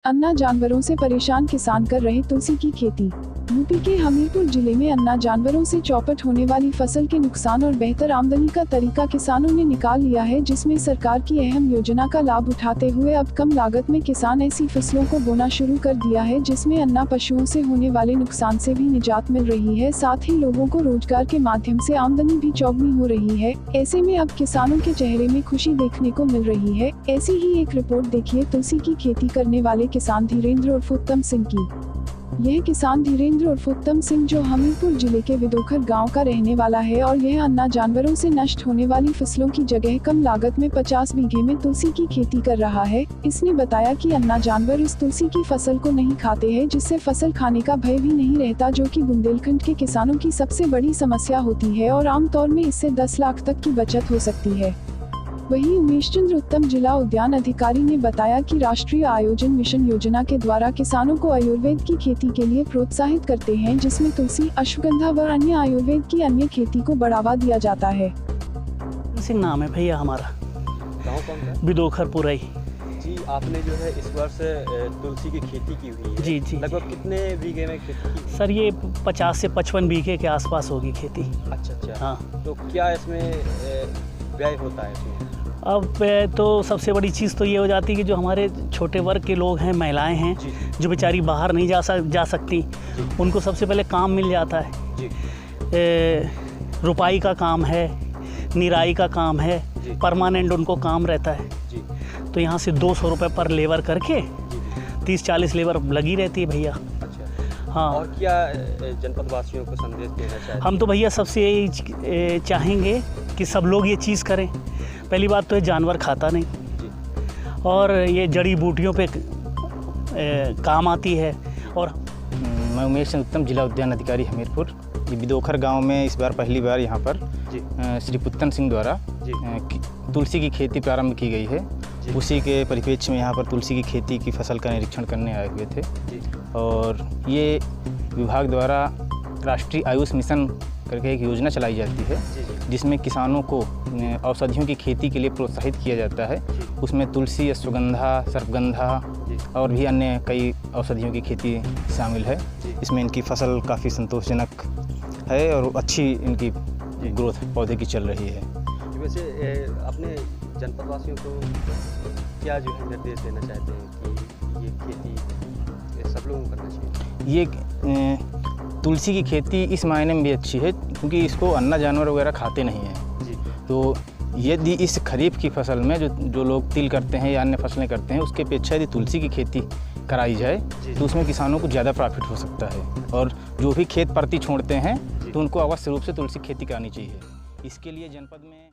अन्ना जानवरों से परेशान किसान कर रहे तुलसी की खेती। यूपी के हमीरपुर जिले में अन्ना जानवरों से चौपट होने वाली फसल के नुकसान और बेहतर आमदनी का तरीका किसानों ने निकाल लिया है, जिसमें सरकार की अहम योजना का लाभ उठाते हुए अब कम लागत में किसान ऐसी फसलों को बोना शुरू कर दिया है जिसमें अन्ना पशुओं से होने वाले नुकसान से भी निजात मिल रही है। साथ ही लोगों को रोजगार के माध्यम से आमदनी भी चौगुनी हो रही है। ऐसे में अब किसानों के चेहरे में खुशी देखने को मिल रही है। ऐसी ही एक रिपोर्ट देखिए तुलसी की खेती करने वाले किसान धीरेन्द्र उर्फ उत्तम सिंह की। यह किसान धीरेन्द्र उर्फ उत्तम सिंह जो हमीरपुर जिले के विदोखर गांव का रहने वाला है और यह अन्ना जानवरों से नष्ट होने वाली फसलों की जगह कम लागत में 50 बीघे में तुलसी की खेती कर रहा है। इसने बताया कि अन्ना जानवर इस तुलसी की फसल को नहीं खाते हैं, जिससे फसल खाने का भय भी नहीं रहता, जो कि बुंदेलखंड के किसानों की सबसे बड़ी समस्या होती है और आमतौर में इससे 10 लाख तक की बचत हो सकती है। वहीं उमेश चंद्र उत्तम जिला उद्यान अधिकारी ने बताया कि राष्ट्रीय आयोजन मिशन योजना के द्वारा किसानों को आयुर्वेद की खेती के लिए प्रोत्साहित करते हैं, जिसमें तुलसी, अश्वगंधा व अन्य आयुर्वेद की अन्य खेती को बढ़ावा दिया जाता है। सिंह नाम है भैया हमारा। गाँव कौन सा? विदोखर पुरई। जी, आपने जो है इस वर्ष तुलसी की खेती की हुई है। जी। लगभग कितने बीघे में खेती की? सर ये 50 से 55 बीघे के आसपास होगी खेती। अच्छा। हाँ। तो क्या इसमें व्यय होता है इसमें? अब तो सबसे बड़ी चीज़ तो ये हो जाती है कि जो हमारे छोटे वर्ग के लोग हैं, महिलाएं हैं, जो बेचारी बाहर नहीं जा सकती, उनको सबसे पहले काम मिल जाता है। रुपाई का काम है, निराई का काम है, परमानेंट उनको काम रहता है। तो यहाँ से 200 रुपये पर लेबर करके 30-40 लेबर लगी रहती है भैया। हाँ। और क्या जनपद वासियों को संदेश देना चाहते हैं? हम तो भैया सबसे यही चाहेंगे कि सब लोग ये चीज़ करें। पहली बात तो ये जानवर खाता नहीं और ये जड़ी बूटियों पे काम आती है। और मैं उमेश चंद्र उत्तम जिला उद्यान अधिकारी हमीरपुर। ये विदोखर गांव में इस बार पहली बार यहाँ पर श्री पुत्तन सिंह द्वारा तुलसी की खेती प्रारंभ की गई है। उसी के परिप्रेक्ष्य में यहाँ पर तुलसी की खेती की फसल का निरीक्षण करने आए हुए थे। और ये विभाग द्वारा राष्ट्रीय आयुष मिशन करके एक योजना चलाई जाती है, जिसमें किसानों को औषधियों की खेती के लिए प्रोत्साहित किया जाता है। उसमें तुलसी, अश्वगंधा, सर्पगंधा और भी अन्य कई औषधियों की खेती शामिल है। इसमें इनकी फसल काफ़ी संतोषजनक है और अच्छी इनकी ग्रोथ पौधे की चल रही है। वैसे अपने जनपद वासियों को क्या जो है निर्देश देना चाहते हैं कि ये खेती सब लोगों को करना चाहिए? ये तुलसी की खेती इस मायने में भी अच्छी है क्योंकि इसको अन्ना जानवर वगैरह खाते नहीं हैं। तो यदि इस खरीफ की फसल में जो लोग तिल करते हैं या अन्य फसलें करते हैं, उसके अपेक्षा यदि तुलसी की खेती कराई जाए तो उसमें किसानों को ज़्यादा प्रॉफिट हो सकता है। और जो भी खेत परती छोड़ते हैं तो उनको अवश्य रूप से तुलसी खेती करानी चाहिए। इसके लिए जनपद में